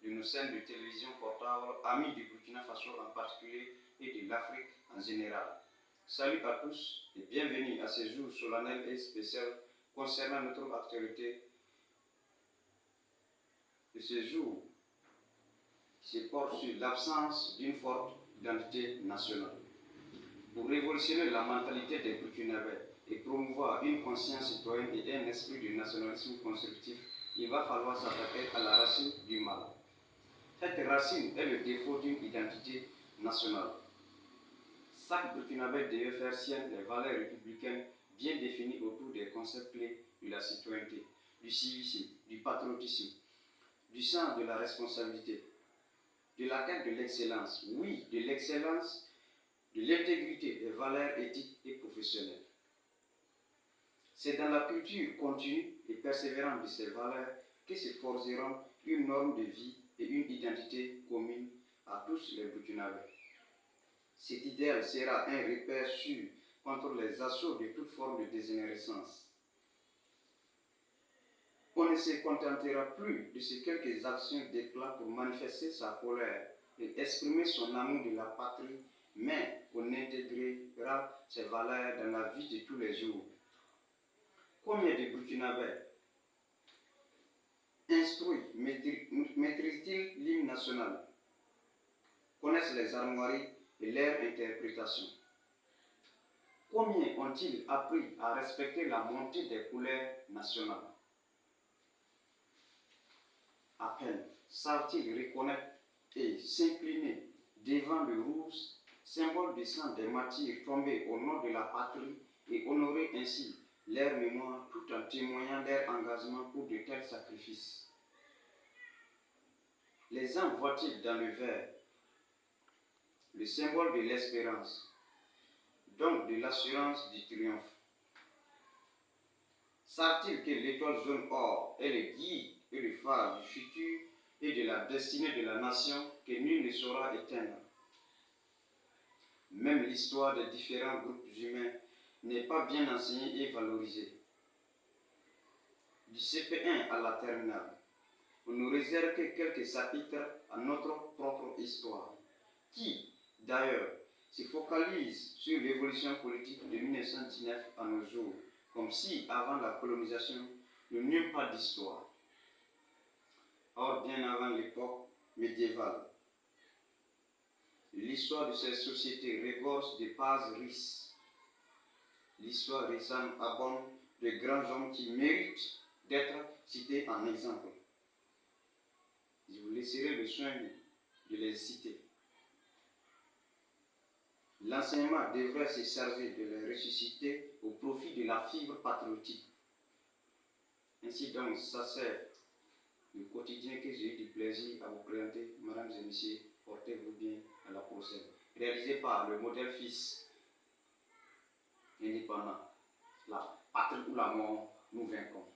de nos chaînes de télévision portables, amis du Burkina Faso en particulier et de l'Afrique en général. Salut à tous et bienvenue à ce jour solennel et spécial concernant notre actualité de ce jour qui se porte sur l'absence d'une forte identité nationale. Pour révolutionner la mentalité des Burkinabés et promouvoir une conscience citoyenne et un esprit de nationalisme constructif, il va falloir s'attaquer à la racine du mal. Cette racine est le défaut d'une identité nationale. Chaque Burkinabé devait faire sienne les valeurs républicaines bien définies autour des concepts clés de la citoyenneté, du civisme, du patriotisme, du sens de la responsabilité, de la quête de l'excellence, oui, de l'excellence, de l'intégrité des valeurs éthiques et professionnelles. C'est dans la culture continue et persévérante de ces valeurs que se forgeront une norme de vie et une identité commune à tous les Burkinabés. Cet idéal sera un repère sûr contre les assauts de toute forme de dégénérescence. On ne se contentera plus de ces quelques actions d'éclat pour manifester sa colère et exprimer son amour de la patrie, mais on intégrera ces valeurs dans la vie de tous les jours. Combien de Burkinabés instruits maîtrisent-ils l'hymne national, connaissent les armoiries et leur interprétation? Combien ont-ils appris à respecter la montée des couleurs nationales? À peine savent-ils reconnaître et s'incliner devant le rouge, symbole du sang des martyrs tombés au nom de la patrie, et honorer ainsi leur mémoire tout en témoignant leur engagement pour de tels sacrifices. Les uns voient-ils dans le vert le symbole de l'espérance, donc de l'assurance du triomphe? Savent-ils que l'étoile jaune or est le guide et le phare du futur et de la destinée de la nation que nul ne saura éteindre? Même l'histoire des différents groupes humains n'est pas bien enseignée et valorisée. Du CP1 à la terminale, on ne réserve que quelques chapitres à notre propre histoire, qui, d'ailleurs, se focalise sur l'évolution politique de 1919 à nos jours, comme si, avant la colonisation, nous n'eûmes pas d'histoire. Or, bien avant l'époque médiévale, l'histoire de ces sociétés regorge de pages riches. L'histoire récente abonde de grands hommes qui méritent d'être cités en exemple. Je vous laisserai le soin de les citer. L'enseignement devrait se charger de les ressusciter au profit de la fibre patriotique. Ainsi donc, ça sert le quotidien que j'ai eu du plaisir à vous présenter. Mesdames et messieurs, portez-vous bien, à la prochaine. Réalisé par le modèle fils indépendant. La patrie ou la mort, nous vaincrons.